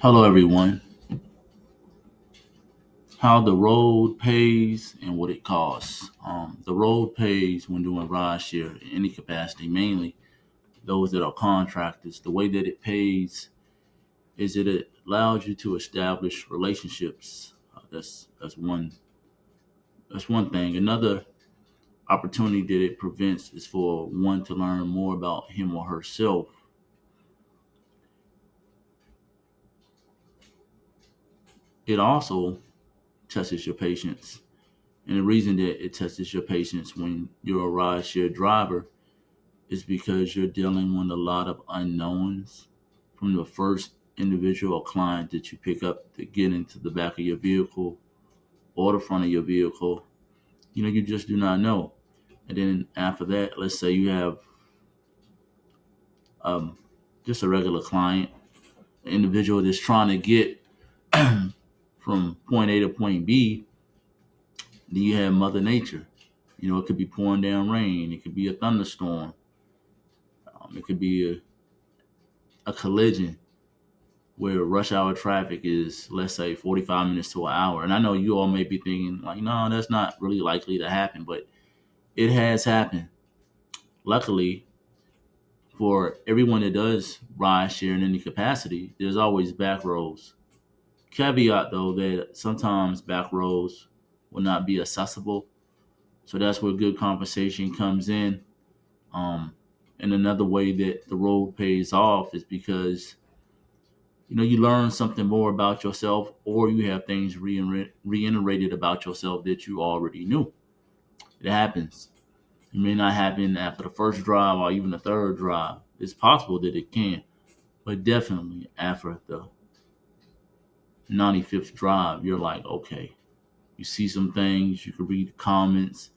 Hello, everyone. How the road pays and what it costs. The road pays when doing rideshare in any capacity, mainly those that are contractors. The way that it pays is that it allows you to establish relationships. That's one thing. Another opportunity that it prevents is for one to learn more about him or herself. It also tests your patience. And the reason that it tests your patience when you're a rideshare driver is because you're dealing with a lot of unknowns from the first individual or client that you pick up to get into the back of your vehicle or the front of your vehicle. You just do not know. And then after that, let's say you have um, just a regular client, an individual that's trying to get from point A to point B. Then you have Mother Nature. It could be pouring down rain. It could be a thunderstorm. It could be a collision where rush hour traffic is, let's say, 45 minutes to an hour. And I know you all may be thinking, like, no, that's not really likely to happen, but it has happened. Luckily, for everyone that does ride share in any capacity, there's always back roads. Caveat, though, that sometimes back roads will not be accessible. So that's where good conversation comes in. Um, and another way that the road pays off is because you learn something more about yourself, or you have things reiterated about yourself that you already knew. It happens. It may not happen after the first drive or even the third drive. It's possible that it can, but definitely after the 95th drive, you're like, okay, you see some things, you can read comments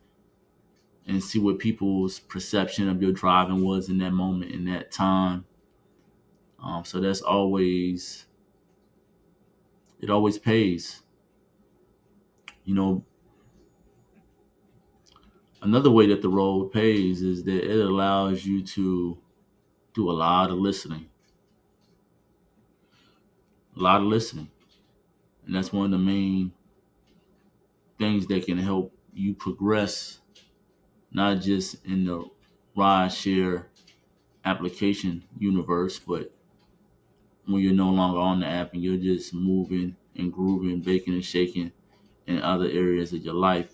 and see what people's perception of your driving was in that moment, in that time. So it always pays. You know, Another way that the road pays is that it allows you to do a lot of listening, and that's one of the main things that can help you progress, not just in the ride share application universe, but when you're no longer on the app and you're just moving and grooving, baking and shaking in other areas of your life,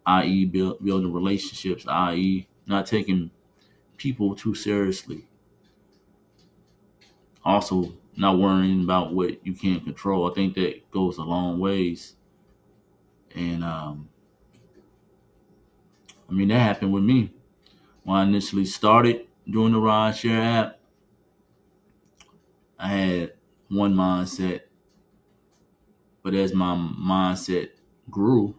i.e., building relationships, i.e., not taking people too seriously. Also, not worrying about what you can't control. I think that goes a long ways. And I mean, that happened with me when I initially started doing the rideshare app. I had one mindset, but as my mindset grew,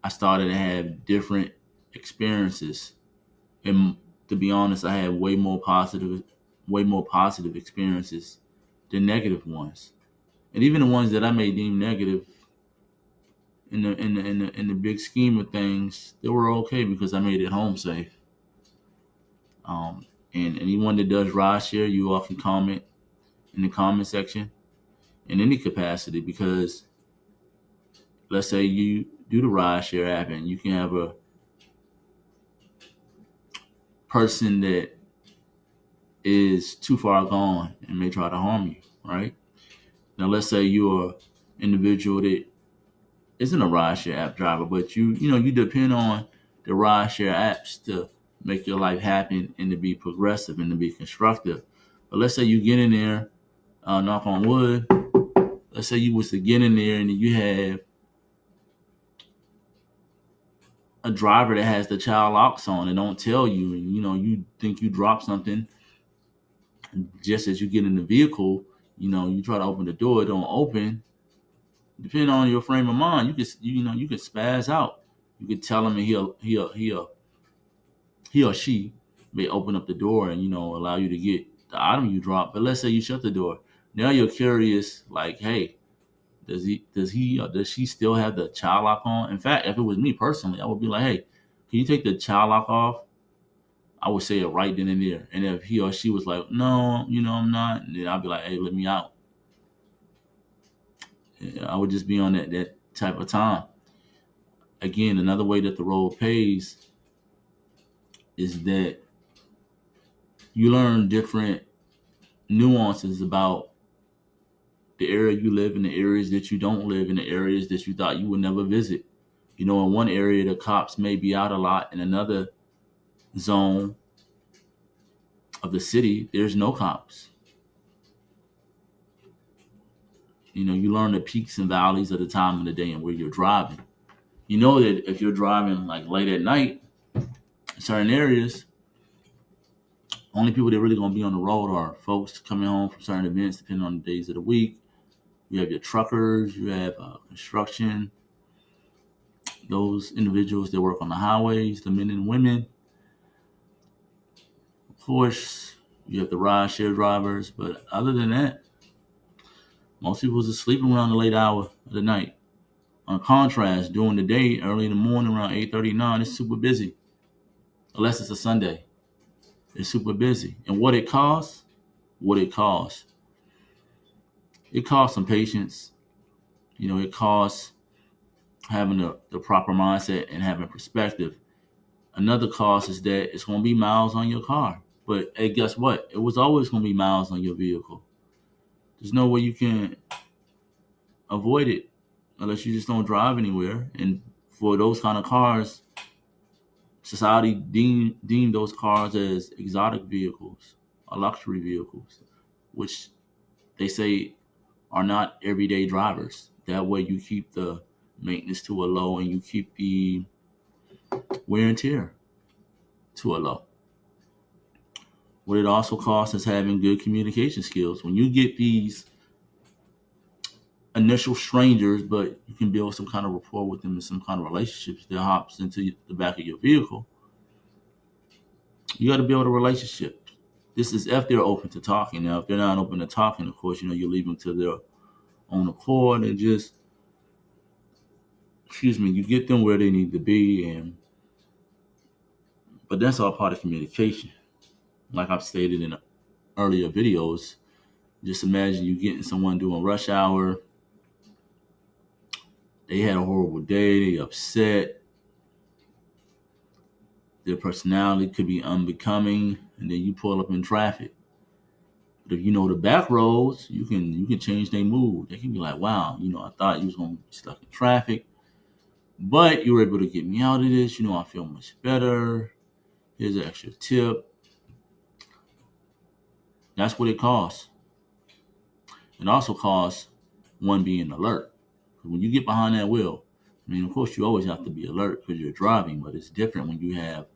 I started to have different experiences. And to be honest, I had way more positive experiences than negative ones. And even the ones that I may deem negative, in the big scheme of things, they were okay because I made it home safe. And anyone that does rideshare, you all can comment in the comment section in any capacity, because let's say you do the rideshare app and you can have a person that is too far gone and may try to harm you, right? Now let's say you're an individual that isn't a rideshare app driver, but you depend on the rideshare apps to make your life happen and to be progressive and to be constructive. But let's say you get in there, knock on wood. Let's say you was to get in there and you have a driver that has the child locks on and don't tell you, and you think you dropped something. Just as you get in the vehicle, you try to open the door, it don't open. Depending on your frame of mind, you could spaz out. You could tell him, and he or she may open up the door and allow you to get the item you dropped. But let's say you shut the door. Now you're curious, like, hey, does he or does she still have the child lock on? In fact, if it was me personally, I would be like, hey, can you take the child lock off? I would say it right then and there. And if he or she was like, no, I'm not, then I'd be like, hey, let me out. I would just be on that type of time. Again, another way that the road pays is that you learn different nuances about the area you live in, the areas that you don't live in, the areas that you thought you would never visit. You know, in one area, the cops may be out a lot. In another zone of the city, there's no cops. You know, you learn the peaks and valleys of the time of the day and where you're driving. You know that if you're driving like late at night in certain areas, only people that are really going to be on the road are folks coming home from certain events, depending on the days of the week. You have your truckers, you have construction, those individuals that work on the highways, the men and women. Of course, you have the rideshare drivers, but other than that, most people just sleeping around the late hour of the night. On contrast, during the day, early in the morning, around 8:39, it's super busy. Unless it's a Sunday, it's super busy. And what it costs, it costs some patience. You know, it costs having the proper mindset and having perspective. Another cost is that it's going to be miles on your car. But hey, guess what? It was always going to be miles on your vehicle. There's no way you can avoid it unless you just don't drive anywhere. And for those kind of cars, society deem those cars as exotic vehicles or luxury vehicles, which they say are not everyday drivers. That way you keep the maintenance to a low and you keep the wear and tear to a low. What it also costs is having good communication skills. When you get these initial strangers, but you can build some kind of rapport with them and some kind of relationships that hops into the back of your vehicle, you got to build a relationship. This is if they're open to talking. Now, if they're not open to talking, of course, you leave them to their own accord and just, you get them where they need to be. But that's all part of communication. Like I've stated in earlier videos, just imagine you getting someone doing rush hour. They had a horrible day. They upset. Their personality could be unbecoming, and then you pull up in traffic. But if you know the back roads, you can change their mood. They can be like, "Wow, I thought you was gonna be stuck in traffic, but you were able to get me out of this. I feel much better. Here's an extra tip." That's what it costs. It also costs one being alert. When you get behind that wheel, I mean, of course, you always have to be alert because you're driving, but it's different when you have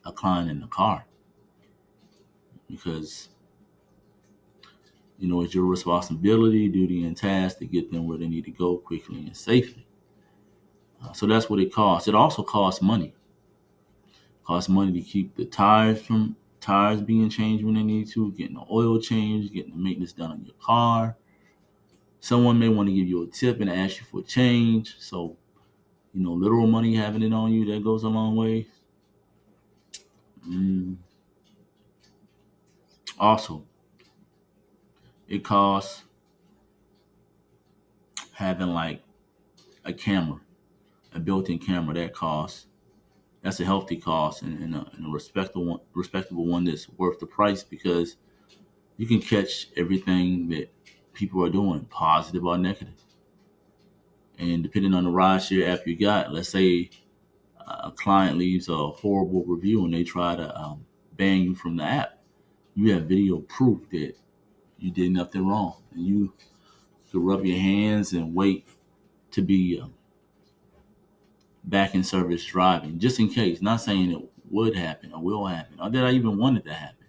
a client in the car because it's your responsibility, duty, and task to get them where they need to go quickly and safely. So that's what it costs. It also costs money. It costs money to keep the tires being changed when they need to, getting the oil changed, getting the maintenance done on your car. Someone may want to give you a tip and ask you for change. So, literal money, having it on you, that goes a long way. Mm. Also, it costs having like a camera, a built-in camera. That's a healthy cost and a respectable one that's worth the price because you can catch everything that people are doing, positive or negative. And depending on the rideshare app you got, let's say a client leaves a horrible review and they try to ban you from the app, you have video proof that you did nothing wrong, and you could rub your hands and wait to be back in service driving, just in case. Not saying it would happen or will happen, or that I even wanted to happen,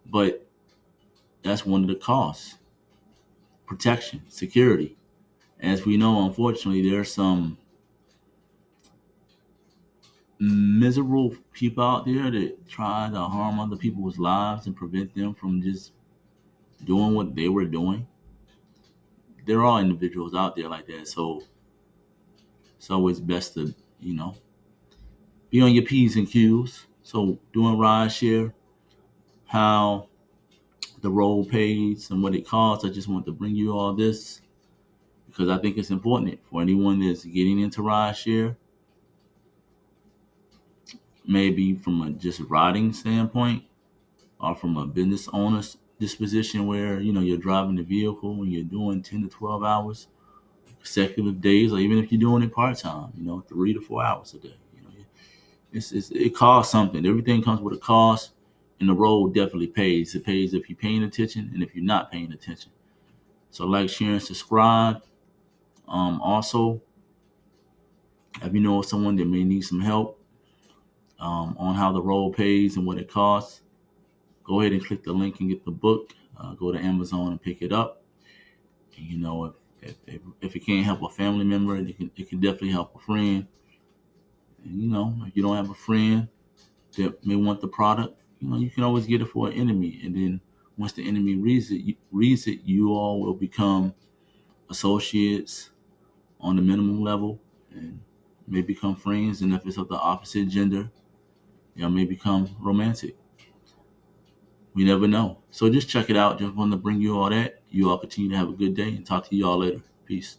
but that's one of the costs: protection, security. As we know, unfortunately, there's some miserable people out there that try to harm other people's lives and prevent them from just doing what they were doing. There are individuals out there like that, so it's always best to be on your P's and Q's. So doing rideshare, how the role pays and what it costs. I just want to bring you all this. because I think it's important for anyone that's getting into rideshare, maybe from a just riding standpoint or from a business owner's disposition where, you're driving the vehicle and you're doing 10 to 12 hours consecutive days, or even if you're doing it part-time, 3 to 4 hours a day. It costs something. Everything comes with a cost, and the road definitely pays. It pays if you're paying attention and if you're not paying attention. So like, share, and subscribe. Also, if you know of someone that may need some help on how the road pays and what it costs, go ahead and click the link and get the book. Go to Amazon and pick it up. And, if it can't help a family member, it can definitely help a friend. And, if you don't have a friend that may want the product, you can always get it for an enemy. And then once the enemy reads it, you all will become associates on the minimum level and may become friends. And if it's of the opposite gender, y'all may become romantic. We never know. So just check it out. Just wanted to bring you all that. You all continue to have a good day, and talk to you all later. Peace.